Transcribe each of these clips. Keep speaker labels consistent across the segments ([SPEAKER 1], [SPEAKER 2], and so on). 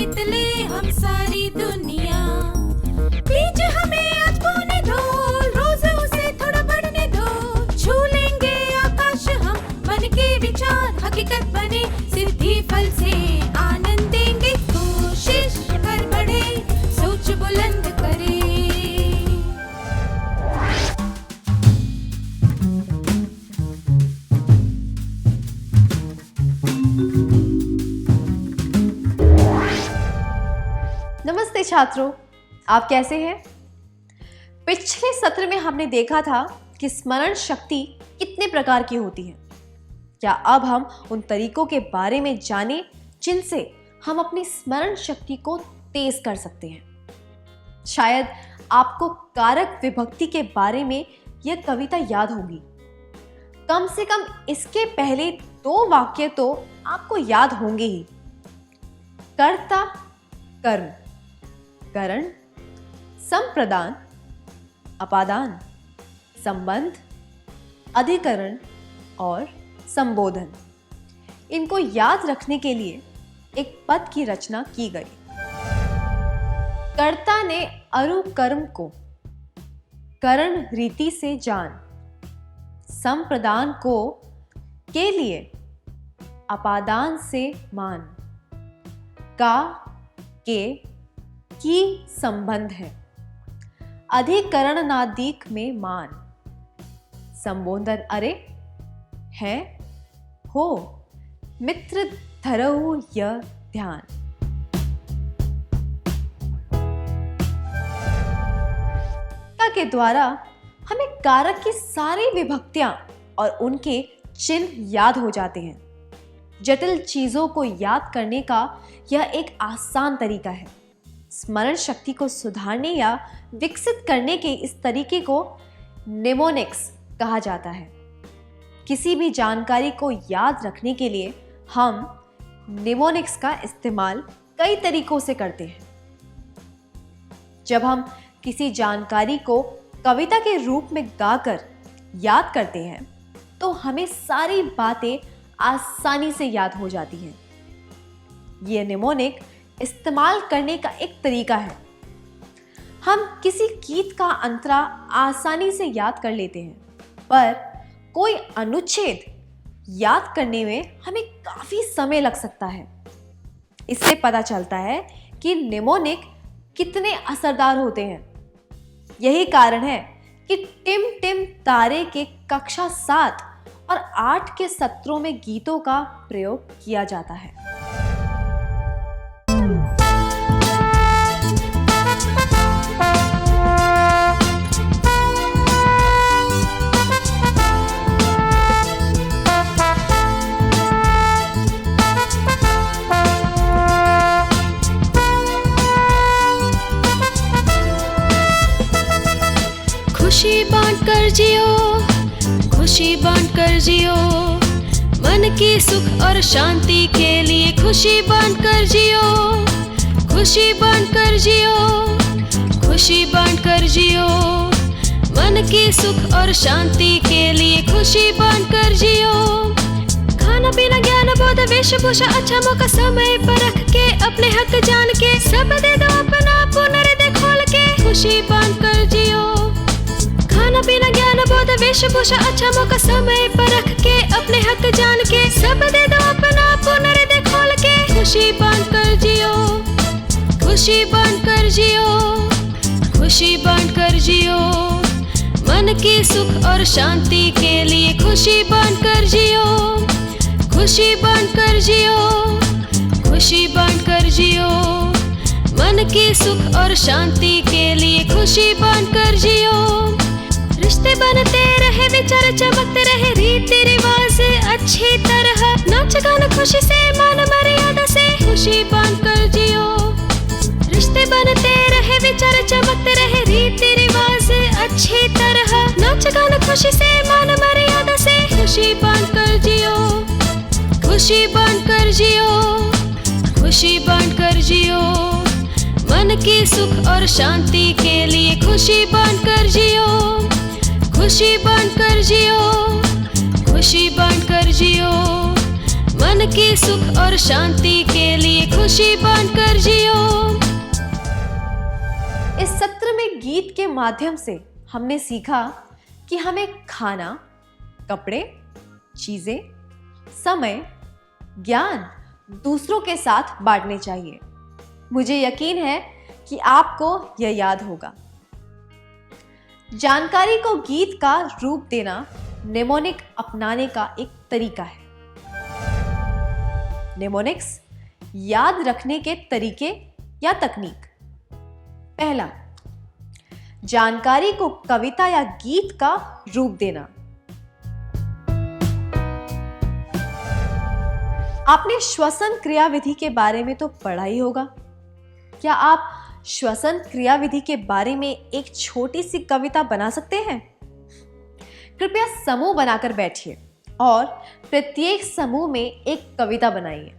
[SPEAKER 1] जीत ले हम सारी दुनिया। बीच हमें आज बोने दो, रोज उसे थोड़ा बढ़ने दो। छू लेंगे आकाश हम, मन के विचार हकीकत बने। सिद्धि फल से आनंद देंगे, कोशिश कर बढ़े, सोच बुलंद करे।
[SPEAKER 2] नमस्ते छात्रों, आप कैसे हैं? पिछले सत्र में हमने देखा था कि स्मरण शक्ति कितने प्रकार की होती है। क्या अब हम उन तरीकों के बारे में जानें जिनसे हम अपनी स्मरण शक्ति को तेज कर सकते हैं। शायद आपको कारक विभक्ति के बारे में यह कविता याद होगी। कम से कम इसके पहले 2 वाक्य तो आपको याद होंगे ही। कर्ता, कर्म, करण, संप्रदान, अपादान, संबंध, अधिकरण और संबोधन। इनको याद रखने के लिए एक पद की रचना की गई। कर्ता ने अरु कर्म को करण रीति से जान, संप्रदान को के लिए अपादान से मान, का के की संबंध है, अधिकरण नादीक में मान, संबोधन अरे है हो, मित्र धरऊ यह ध्यान। के द्वारा हमें कारक की सारी विभक्तियां और उनके चिन्ह याद हो जाते हैं। जटिल चीजों को याद करने का यह एक आसान तरीका है। स्मरण शक्ति को सुधारने या विकसित करने के इस तरीके को निमोनिक्स कहा जाता है। किसी भी जानकारी को याद रखने के लिए हम निमोनिक्स का इस्तेमाल कई तरीकों से करते हैं। जब हम किसी जानकारी को कविता के रूप में गाकर याद करते हैं तो हमें सारी बातें आसानी से याद हो जाती हैं। यह निमोनिक इस्तेमाल करने का एक तरीका है। हम किसी गीत का अंतरा आसानी से याद कर लेते हैं, पर कोई अनुच्छेद याद करने में हमें काफी समय लग सकता है। इससे पता चलता है कि निमोनिक कितने असरदार होते हैं। यही कारण है कि टिम टिम तारे के कक्षा 7 और 8 के सत्रों में गीतों का प्रयोग किया जाता है।
[SPEAKER 1] खुशी बांट कर जियो, खुशी बांट कर जियो, मन की सुख और शांति के लिए खुशी बांट कर जियो, खुशी बांट कर जियो, खुशी बांट कर जियो, मन की सुख और शांति के लिए खुशी बांट कर जियो। खाना पीना ज्ञान बोध वेशभूषा अच्छा मौका समय पर रख के, अपने हक जान के, सब दे दो अपना पुनर्दे खोल के, खुशी बांट कर जियो। खाना पीना ज्ञान बोध वेशभूषा अच्छा मौका समय पर रख के, अपने हक जान के, सब दे दो अपना पुनर्दे खोल के, खुशी बांट कर जियो, खुशी बांट कर जियो, खुशी बांट कर जियो, मन की सुख और शांति के लिए खुशी बांट कर जियो, खुशी बांट कर जियो, खुशी बांट कर जियो, मन की सुख और शांति के लिए खुशी बांट कर जियो। रिश्ते बनते रहे, विचार चमकते रहे, रीति रिवाज अच्छी तरह, नाच गाना खुशी से, मान मर्यादा से, खुशी बांट कर जियो। रिश्ते बनते रहे, विचार चमकते रहे, रीति रिवाज अच्छी तरह, नाच गाना खुशी से, मान मर्यादा से, खुशी बांट कर जियो, खुशी बांट कर जियो, खुशी बांट कर जियो, मन की सुख और शांति के लिए खुशी बांट कर जियो, खुशी बांट कर जियो, खुशी बांट कर जियो, मन की सुख और शांति के लिए खुशी बांट कर जियो।
[SPEAKER 2] इस सत्र में गीत के माध्यम से हमने सीखा कि हमें खाना, कपड़े, चीजें, समय, ज्ञान दूसरों के साथ बांटने चाहिए। मुझे यकीन है कि आपको यह याद होगा। जानकारी को गीत का रूप देना नेमोनिक अपनाने का एक तरीका है। नेमोनिक्स याद रखने के तरीके या तकनीक। पहला, जानकारी को कविता या गीत का रूप देना। आपने श्वसन क्रियाविधि के बारे में तो पढ़ा ही होगा। क्या आप श्वसन क्रियाविधि के बारे में एक छोटी सी कविता बना सकते हैं? कृपया समूह बनाकर बैठिए और प्रत्येक समूह में एक कविता बनाइए।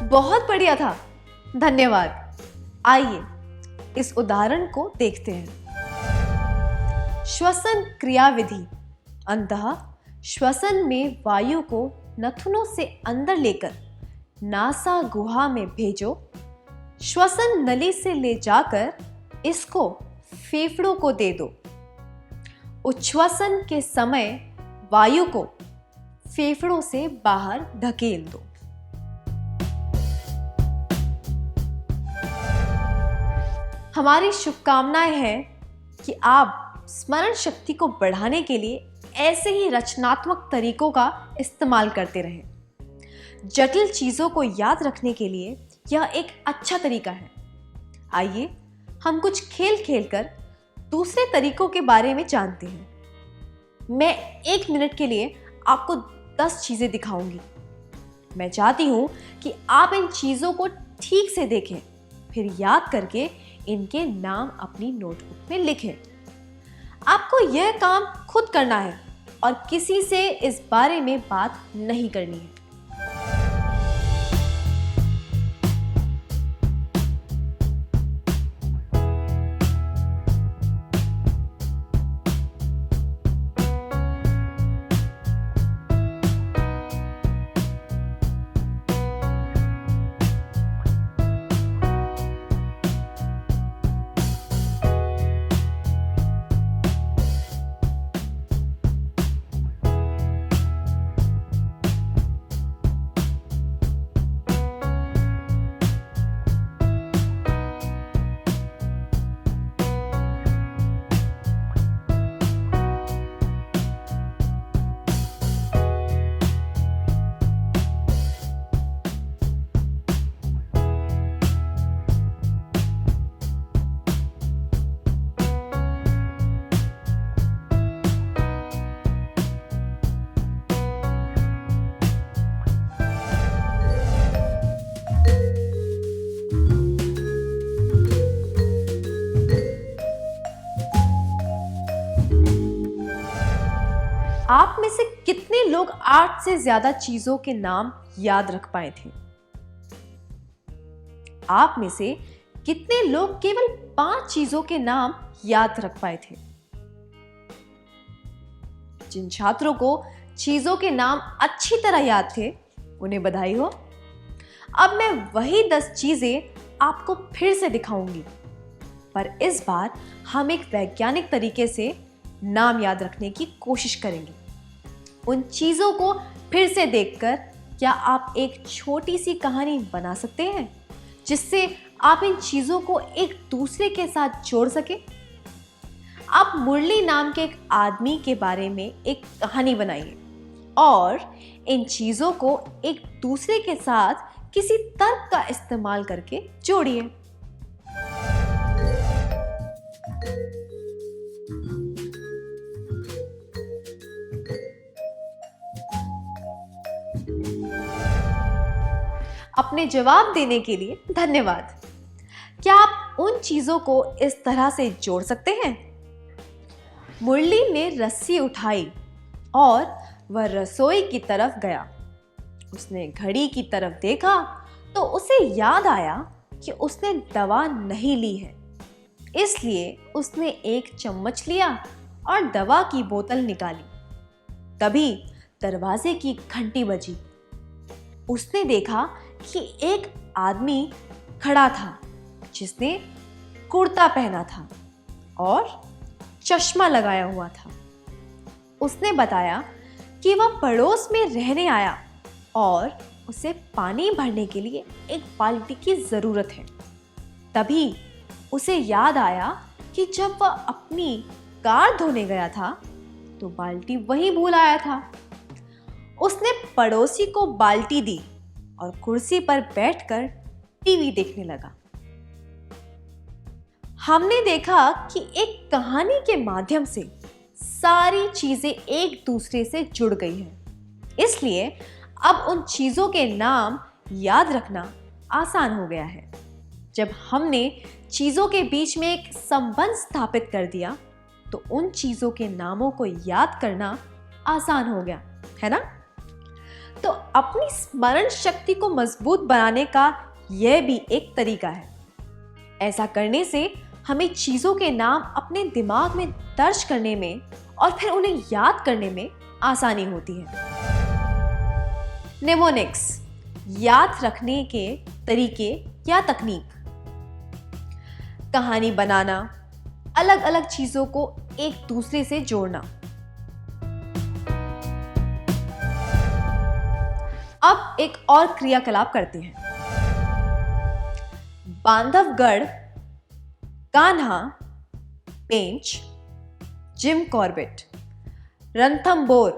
[SPEAKER 2] बहुत बढ़िया था, धन्यवाद। आइए इस उदाहरण को देखते हैं। श्वसन क्रियाविधि। अंतः श्वसन में वायु को नथुनों से अंदर लेकर नासा गुहा में भेजो। श्वसन नली से ले जाकर इसको फेफड़ों को दे दो। उच्छ्वसन के समय वायु को फेफड़ों से बाहर धकेल दो। हमारी शुभकामनाएं हैं कि आप स्मरण शक्ति को बढ़ाने के लिए ऐसे ही रचनात्मक तरीकों का इस्तेमाल करते रहें। जटिल चीजों को याद रखने के लिए यह एक अच्छा तरीका है। आइए हम कुछ खेल खेलकर दूसरे तरीकों के बारे में जानते हैं। मैं 1 मिनट के लिए आपको 10 चीजें दिखाऊंगी। मैं चाहती हूं कि आप इन चीजों को ठीक से देखें, फिर याद करके इनके नाम अपनी नोटबुक में लिखें। आपको यह काम खुद करना है और किसी से इस बारे में बात नहीं करनी है। आप में से कितने लोग 8 से ज्यादा चीजों के नाम याद रख पाए थे? आप में से कितने लोग केवल 5 चीजों के नाम याद रख पाए थे? जिन छात्रों को चीजों के नाम अच्छी तरह याद थे, उन्हें बधाई हो। अब मैं वही 10 चीजें आपको फिर से दिखाऊंगी, पर इस बार हम एक वैज्ञानिक तरीके से नाम याद रखने की कोशिश करेंगे। उन चीजों को फिर से देखकर क्या आप एक छोटी सी कहानी बना सकते हैं जिससे आप इन चीजों को एक दूसरे के साथ जोड़ सके? आप मुरली नाम के एक आदमी के बारे में एक कहानी बनाइए और इन चीजों को एक दूसरे के साथ किसी तर्क का इस्तेमाल करके जोड़िए। अपने जवाब देने के लिए धन्यवाद। क्या आप उन चीजों को इस तरह से जोड़ सकते हैं? मुरली ने रस्सी उठाई और वह रसोई की तरफ गया। उसने घड़ी की तरफ देखा तो उसे याद आया कि उसने दवा नहीं ली है, इसलिए उसने एक चम्मच लिया और दवा की बोतल निकाली। तभी दरवाजे की घंटी बजी। उसने देखा कि एक आदमी खड़ा था जिसने कुर्ता पहना था और चश्मा लगाया हुआ था। उसने बताया कि वह पड़ोस में रहने आया और उसे पानी भरने के लिए एक बाल्टी की जरूरत है। तभी उसे याद आया कि जब वह अपनी कार धोने गया था तो बाल्टी वहीं भूल आया था। उसने पड़ोसी को बाल्टी दी और कुर्सी पर बैठकर टीवी देखने लगा। हमने देखा कि एक कहानी के माध्यम से सारी चीजें एक दूसरे से जुड़ गई हैं। इसलिए अब उन चीजों के नाम याद रखना आसान हो गया है। जब हमने चीजों के बीच में एक संबंध स्थापित कर दिया तो उन चीजों के नामों को याद करना आसान हो गया, है ना? तो अपनी स्मरण शक्ति को मजबूत बनाने का यह भी एक तरीका है। ऐसा करने से हमें चीजों के नाम अपने दिमाग में दर्ज करने में और फिर उन्हें याद करने में आसानी होती है। निमोनिक्स, याद रखने के तरीके या तकनीक। कहानी बनाना, अलग अलग चीजों को एक दूसरे से जोड़ना। अब एक और क्रियाकलाप करते हैं। बांधवगढ़, कान्हा, पेंच, जिम कॉर्बेट, रणथंभौर,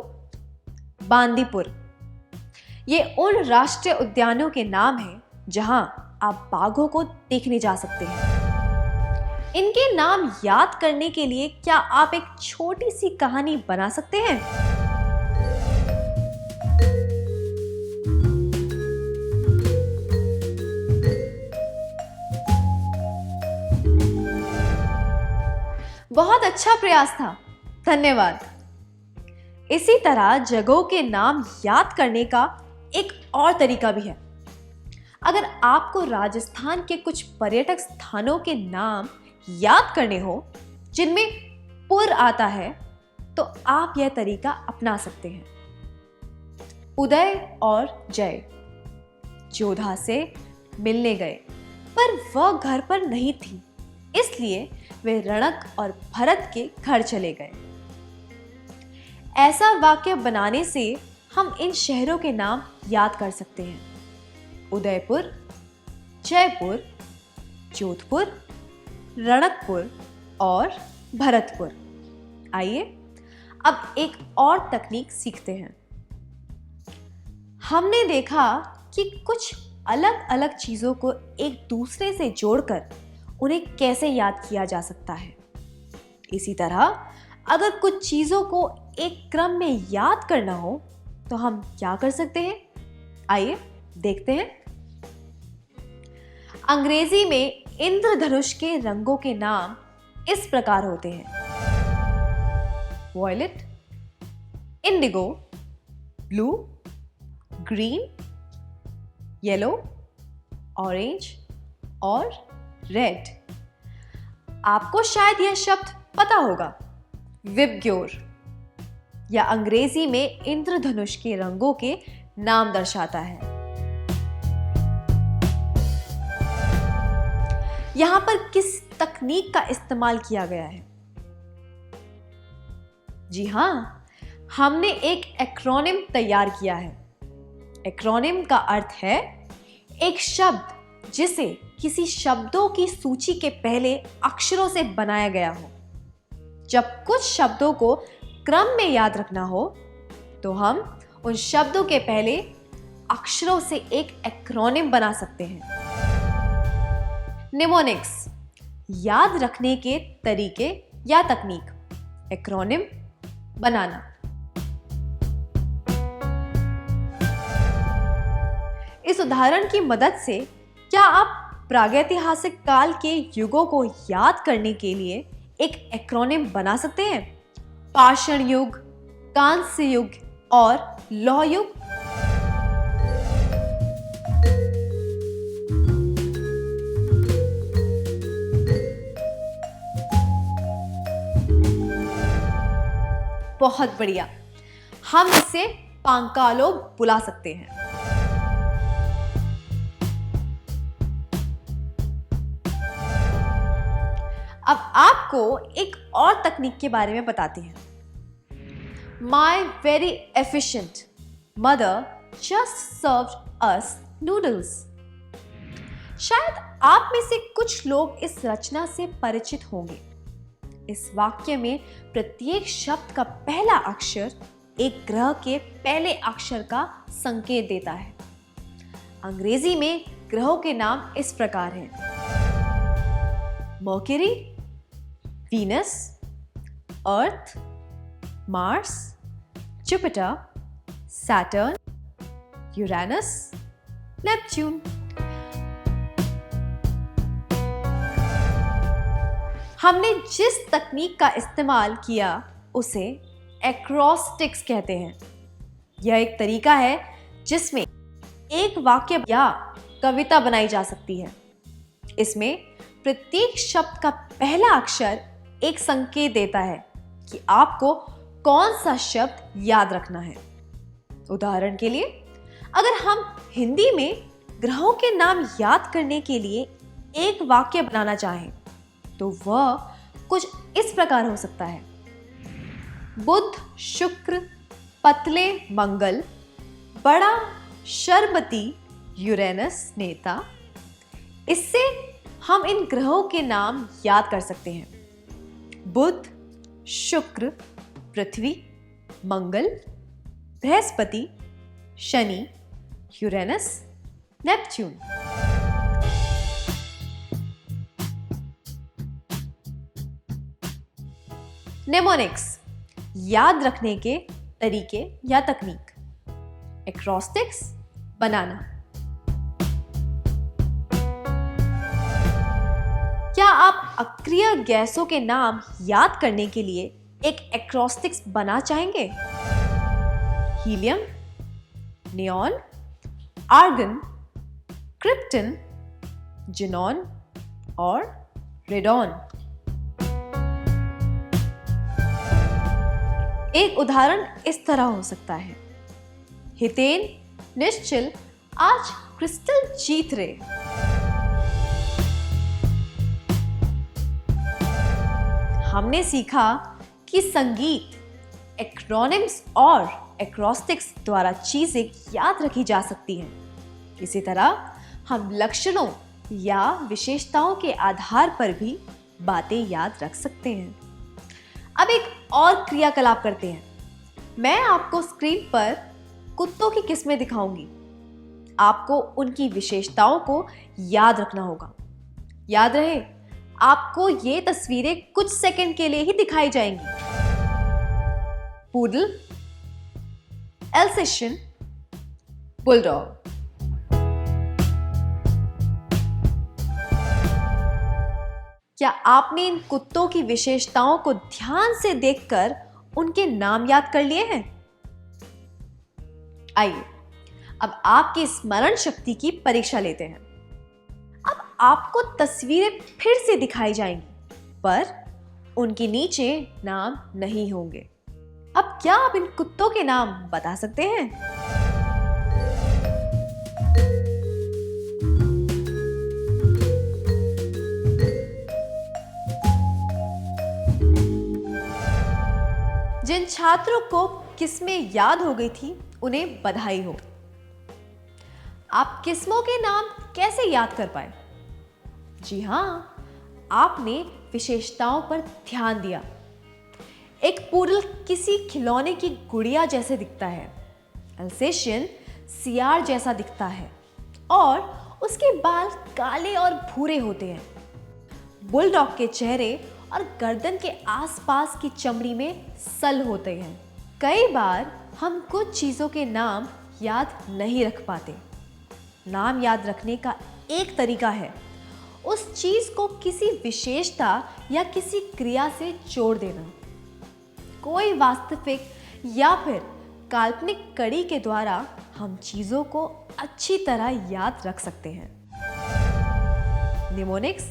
[SPEAKER 2] बांदीपुर, ये उन राष्ट्रीय उद्यानों के नाम हैं जहां आप बाघों को देखने जा सकते हैं। इनके नाम याद करने के लिए क्या आप एक छोटी सी कहानी बना सकते हैं? बहुत अच्छा प्रयास था, धन्यवाद। इसी तरह जगहों के नाम याद करने का एक और तरीका भी है। अगर आपको राजस्थान के कुछ पर्यटक स्थानों के नाम याद करने हो जिनमें पुर आता है तो आप यह तरीका अपना सकते हैं। उदय और जय जोधा से मिलने गए पर वह घर पर नहीं थी, इसलिए वे रणक और भरत के घर चले गए। ऐसा वाक्य बनाने से हम इन शहरों के नाम याद कर सकते हैं। उदयपुर, जयपुर, जोधपुर, रणकपुर और भरतपुर। आइए अब एक और तकनीक सीखते हैं। हमने देखा कि कुछ अलग अलग चीजों को एक दूसरे से जोड़कर उन्हें कैसे याद किया जा सकता है। इसी तरह अगर कुछ चीजों को एक क्रम में याद करना हो तो हम क्या कर सकते हैं? आइए देखते हैं। अंग्रेजी में इंद्रधनुष के रंगों के नाम इस प्रकार होते हैं: violet, indigo, blue, green, yellow, orange और रेड। आपको शायद यह शब्द पता होगा, विबग्योर, या अंग्रेजी में इंद्रधनुष के रंगों के नाम दर्शाता है। यहां पर किस तकनीक का इस्तेमाल किया गया है? जी हां, हमने एक एक्रोनिम तैयार किया है। एक्रोनिम का अर्थ है एक शब्द जिसे किसी शब्दों की सूची के पहले अक्षरों से बनाया गया हो। जब कुछ शब्दों को क्रम में याद रखना हो तो हम उन शब्दों के पहले अक्षरों से एक एक्रोनिम बना सकते हैं। निमोनिक्स, याद रखने के तरीके या तकनीक, एक्रोनिम बनाना। इस उदाहरण की मदद से क्या आप प्रागैतिहासिक काल के युगों को याद करने के लिए एक एक्रोनिम बना सकते हैं? पाषाण युग, कांस्य युग और लौह युग। बहुत बढ़िया, हम इसे पांकालो बुला सकते हैं। अब आपको एक और तकनीक के बारे में बताते हैं। My very efficient mother just served us noodles. शायद आप में से कुछ लोग इस रचना से परिचित होंगे। इस वाक्य में प्रत्येक शब्द का पहला अक्षर एक ग्रह के पहले अक्षर का संकेत देता है। अंग्रेजी में ग्रहों के नाम इस प्रकार हैं: Mercury, Venus, Earth, Mars, Jupiter, Saturn, Uranus, Neptune. हमने जिस तकनीक का इस्तेमाल किया उसे एक्रोस्टिक्स कहते हैं। यह एक तरीका है जिसमें एक वाक्य या कविता बनाई जा सकती है। इसमें प्रत्येक शब्द का पहला अक्षर एक संकेत देता है कि आपको कौन सा शब्द याद रखना है। उदाहरण के लिए, अगर हम हिंदी में ग्रहों के नाम याद करने के लिए एक वाक्य बनाना चाहें तो वह कुछ इस प्रकार हो सकता है: बुध, शुक्र, पतले मंगल, बड़ा शरबती यूरेनस नेता। इससे हम इन ग्रहों के नाम याद कर सकते हैं: बुध, शुक्र, पृथ्वी, मंगल, बृहस्पति, शनि, यूरेनस, नेपच्यून। नेमोनिक्स, याद रखने के तरीके या तकनीक। एक्रोस्टिक्स, बनाना। क्या आप अक्रिय गैसों के नाम याद करने के लिए एक एक्रोस्टिक्स बना चाहेंगे? Helium, neon, argon, krypton, xenon और रेडॉन। एक उदाहरण इस तरह हो सकता है: हितेन, निश्चल आज क्रिस्टल जीत रहे। हमने सीखा कि संगीत, एक्रोनिम्स और एक्रोस्टिक्स द्वारा चीजें याद रखी जा सकती हैं। इसी तरह हम लक्षणों या विशेषताओं के आधार पर भी बातें याद रख सकते हैं। अब एक और क्रियाकलाप करते हैं। मैं आपको स्क्रीन पर कुत्तों की किस्में दिखाऊंगी। आपको उनकी विशेषताओं को याद रखना होगा। याद रहे, आपको ये तस्वीरें कुछ सेकंड के लिए ही दिखाई जाएंगी। Poodle, Alsatian, bulldog. क्या आपने इन कुत्तों की विशेषताओं को ध्यान से देखकर उनके नाम याद कर लिए हैं? आइए अब आपकी स्मरण शक्ति की परीक्षा लेते हैं। अब आपको तस्वीरें फिर से दिखाई जाएंगी, पर उनके नीचे नाम नहीं होंगे। अब क्या आप इन कुत्तों के नाम बता सकते हैं? जिन छात्रों को किस्में याद हो गई थी उन्हें बधाई हो। आप किस्मों के नाम कैसे याद कर पाए? जी हाँ, आपने विशेषताओं पर ध्यान दिया। एक पूडल किसी खिलौने की गुड़िया जैसे दिखता है, अल्सेशियन सियार जैसा दिखता है और उसके बाल काले और भूरे होते हैं। बुलडॉग के चेहरे और गर्दन के आसपास की चमड़ी में सल होते हैं। कई बार हम कुछ चीज़ों के नाम याद नहीं रख पाते। नाम याद रखने का एक तरीका है उस चीज़ को किसी विशेषता या किसी क्रिया से जोड़ देना। कोई वास्तविक या फिर काल्पनिक कड़ी के द्वारा हम चीज़ों को अच्छी तरह याद रख सकते हैं। निमोनिक्स,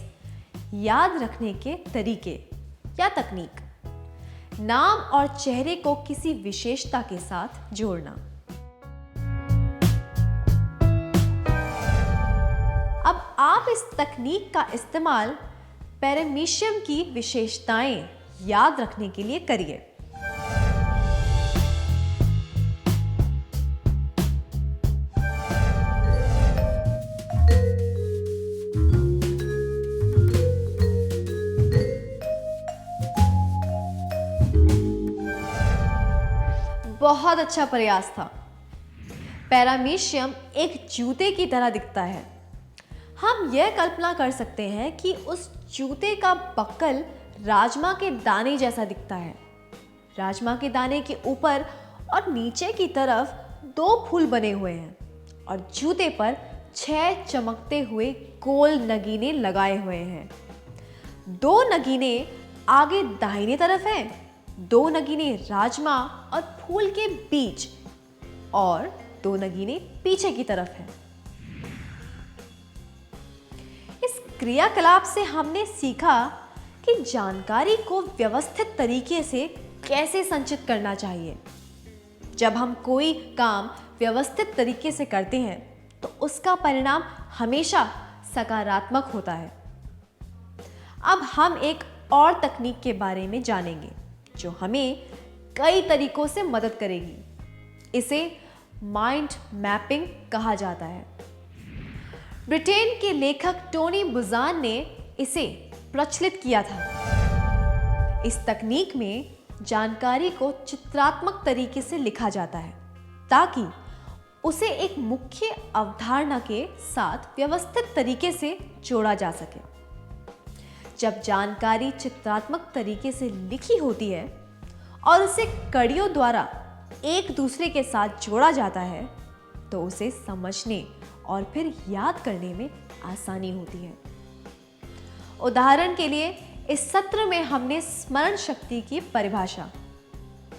[SPEAKER 2] याद रखने के तरीके या तकनीक। नाम और चेहरे को किसी विशेषता के साथ जोड़ना। अब आप इस तकनीक का इस्तेमाल पैरामीशियम की विशेषताएं याद रखने के लिए करिए। बहुत अच्छा प्रयास था। पैरामीशियम एक जूते की तरह दिखता है। हम यह कल्पना कर सकते हैं कि उस जूते का बक्कल राजमा के दाने जैसा दिखता है। राजमा के दाने के ऊपर और नीचे की तरफ 2 फूल बने हुए हैं और जूते पर 6 चमकते हुए गोल नगीने लगाए हुए हैं। 2 नगीने आगे दाहिने तरफ हैं, 2 नगीने राजमा और फूल के बीच और 2 नगीने पीछे की तरफ हैं। इस क्रियाकलाप से हमने सीखा कि जानकारी को व्यवस्थित तरीके से कैसे संचित करना चाहिए। जब हम कोई काम व्यवस्थित तरीके से करते हैं तो उसका परिणाम हमेशा सकारात्मक होता है। अब हम एक और तकनीक के बारे में जानेंगे जो हमें कई तरीकों से मदद करेगी। इसे माइंड मैपिंग कहा जाता है। ब्रिटेन के लेखक टोनी बुजान ने इसे प्रचलित किया था। इस तकनीक में जानकारी को चित्रात्मक तरीके से लिखा जाता है ताकि उसे एक मुख्य अवधारणा के साथ व्यवस्थित तरीके से जोड़ा जा सके। जब जानकारी चित्रात्मक तरीके से लिखी होती है और उसे कड़ियों द्वारा एक दूसरे के साथ जोड़ा जाता है तो उसे समझने और फिर याद करने में आसानी होती है। उदाहरण के लिए इस सत्र में हमने स्मरण शक्ति की परिभाषा,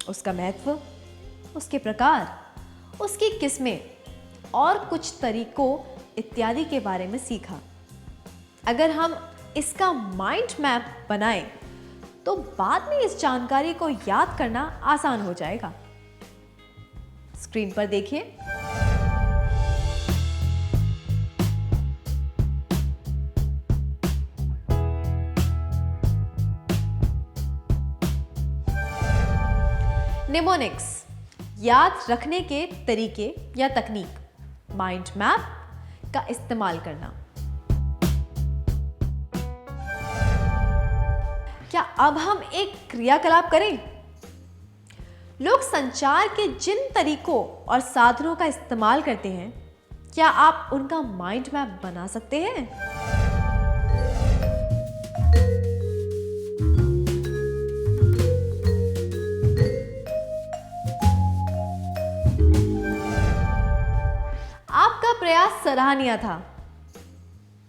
[SPEAKER 2] उसका महत्व, उसके प्रकार, उसकी किस्में और कुछ तरीकों इत्यादि के बारे में सीखा। अगर हम इसका माइंड मैप बनाएं तो बाद में इस जानकारी को याद करना आसान हो जाएगा। स्क्रीन पर देखिए। निमोनिक्स, याद रखने के तरीके या तकनीक, माइंड मैप का इस्तेमाल करना। क्या अब हम एक क्रियाकलाप करें? लोग संचार के जिन तरीकों और साधनों का इस्तेमाल करते हैं, क्या आप उनका माइंड मैप बना सकते हैं? आपका प्रयास सराहनीय था।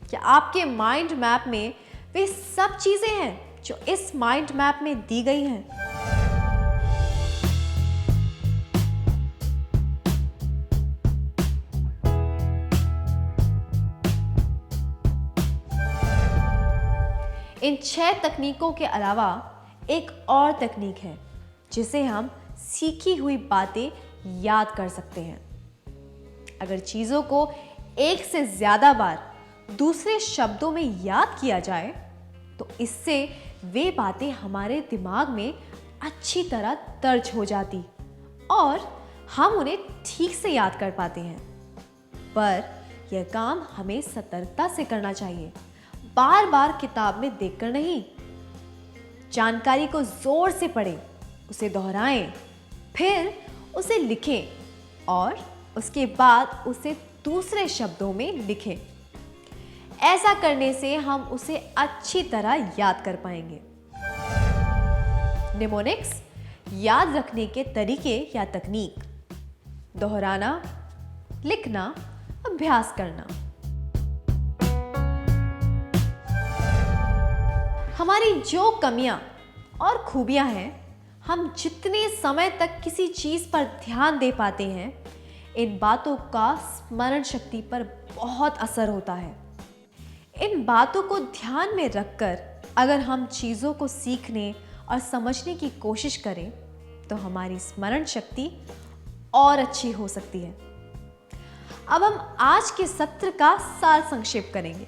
[SPEAKER 2] क्या आपके माइंड मैप में वे सब चीजें हैं जो इस माइंड मैप में दी गई हैं? इन 6 तकनीकों के अलावा एक और तकनीक है जिसे हम सीखी हुई बातें याद कर सकते हैं। अगर चीजों को एक से ज्यादा बार दूसरे शब्दों में याद किया जाए तो इससे वे बातें हमारे दिमाग में अच्छी तरह दर्ज हो जाती और हम उन्हें ठीक से याद कर पाते हैं। पर यह काम हमें सतर्कता से करना चाहिए, बार बार किताब में देखकर नहीं। जानकारी को जोर से पढ़ें, उसे दोहराएं, फिर उसे लिखें और उसके बाद उसे दूसरे शब्दों में लिखें। ऐसा करने से हम उसे अच्छी तरह याद कर पाएंगे। निमोनिक्स, याद रखने के तरीके या तकनीक, दोहराना, लिखना, अभ्यास करना। हमारी जो कमियां और खूबियां हैं, हम जितने समय तक किसी चीज पर ध्यान दे पाते हैं, इन बातों का स्मरण शक्ति पर बहुत असर होता है। इन बातों को ध्यान में रखकर अगर हम चीज़ों को सीखने और समझने की कोशिश करें तो हमारी स्मरण शक्ति और अच्छी हो सकती है। अब हम आज के सत्र का सार संक्षेप करेंगे।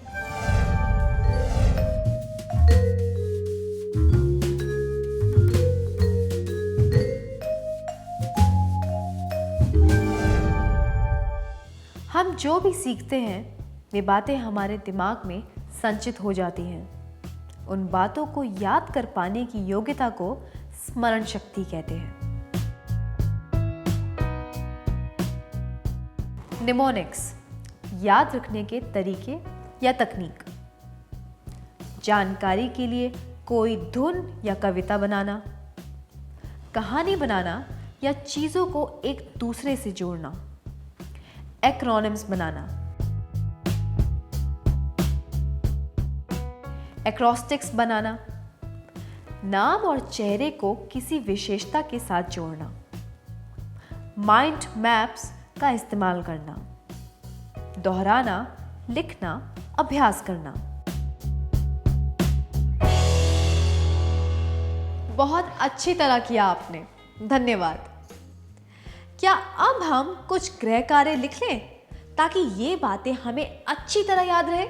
[SPEAKER 2] हम जो भी सीखते हैं वे बातें हमारे दिमाग में संचित हो जाती हैं। उन बातों को याद कर पाने की योग्यता को स्मरण शक्ति कहते हैं। निमोनिक्स, याद रखने के तरीके या तकनीक। जानकारी के लिए कोई धुन या कविता बनाना, कहानी बनाना या चीजों को एक दूसरे से जोड़ना। एक्रोनिम्स बनाना, एक्रोस्टिक्स बनाना, नाम और चेहरे को किसी विशेषता के साथ जोड़ना। माइंड मैप्स का इस्तेमाल करना, दोहराना, लिखना, अभ्यास करना। बहुत अच्छी तरह किया आपने, धन्यवाद। क्या अब हम कुछ गृह कार्य लिख लें ताकि ये बातें हमें अच्छी तरह याद रहे?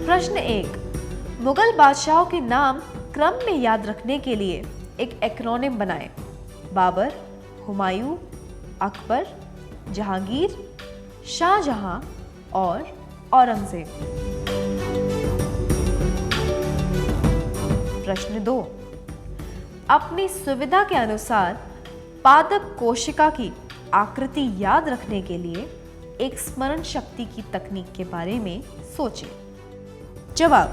[SPEAKER 2] प्रश्न 1, मुगल बादशाहों के नाम क्रम में याद रखने के लिए एक एक्रोनिम बनाएं। बाबर, हुमायूं, अकबर, जहांगीर, शाहजहां और औरंगजेब। प्रश्न 2, अपनी सुविधा के अनुसार पादप कोशिका की आकृति याद रखने के लिए एक स्मरण शक्ति की तकनीक के बारे में सोचें। जवाब।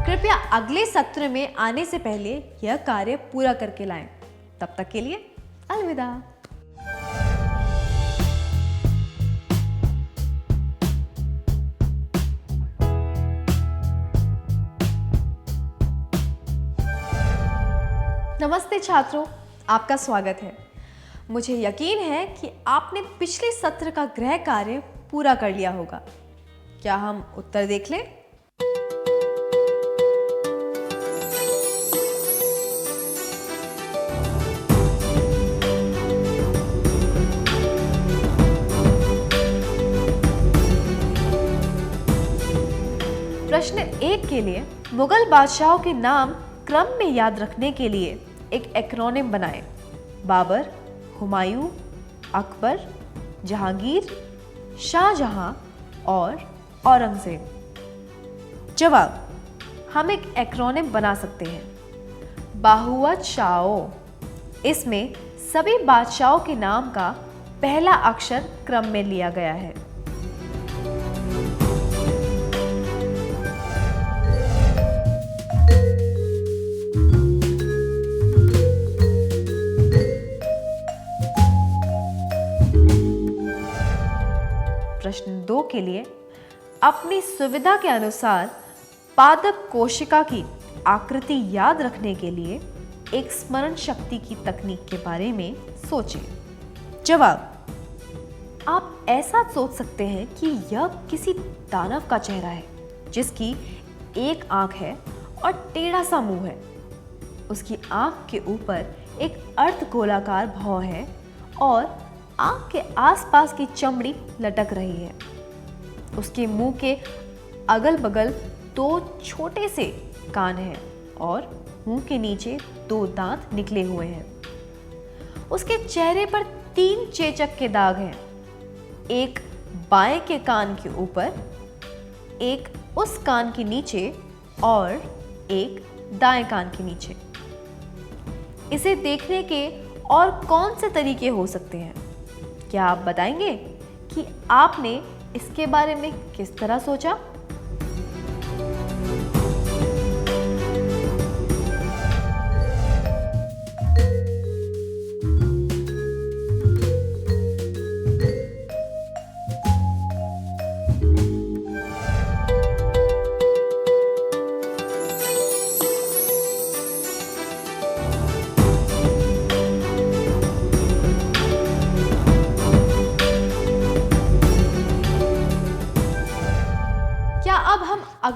[SPEAKER 2] कृपया अगले सत्र में आने से पहले यह कार्य पूरा करके लाएं। तब तक के लिए अलविदा। नमस्ते छात्रों, आपका स्वागत है। मुझे यकीन है कि आपने पिछले सत्र का गृह कार्य पूरा कर लिया होगा। क्या हम उत्तर देख लें? प्रश्न 1 के लिए मुगल बादशाहों के नाम क्रम में याद रखने के लिए एक एक्रोनिम बनाएं। बाबर, हुमायूं, अकबर, जहांगीर, शाहजहां और औरंगजेब। जवाब। हम एक एक्रोनिम बना सकते हैं। बाहुवच शाओ। इसमें सभी बादशाहों के नाम का पहला अक्षर क्रम में लिया गया है। प्रश्न 2 के लिए अपनी सुविधा के अनुसार पादप कोशिका की आकृति याद रखने के लिए एक स्मरण शक्ति की तकनीक के बारे में सोचें। जवाब। आप ऐसा सोच सकते हैं कि यह किसी दानव का चेहरा है जिसकी एक आंख है और टेढ़ा सा मुंह है। उसकी आंख के ऊपर एक अर्धगोलाकार भौं है और आंख के आसपास की चमड़ी लटक रही है। उसके मुंह के अगल बगल 2 छोटे से कान हैं और मुंह के नीचे 2 दांत निकले हुए हैं। उसके चेहरे पर 3 चेचक के दाग हैं, एक बाएं के कान के ऊपर, एक उस कान के नीचे और एक दाएं कान के नीचे। इसे देखने के और कौन से तरीके हो सकते हैं? क्या आप बताएंगे कि आपने इसके बारे में किस तरह सोचा?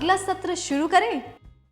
[SPEAKER 2] अगला सत्र शुरू करें?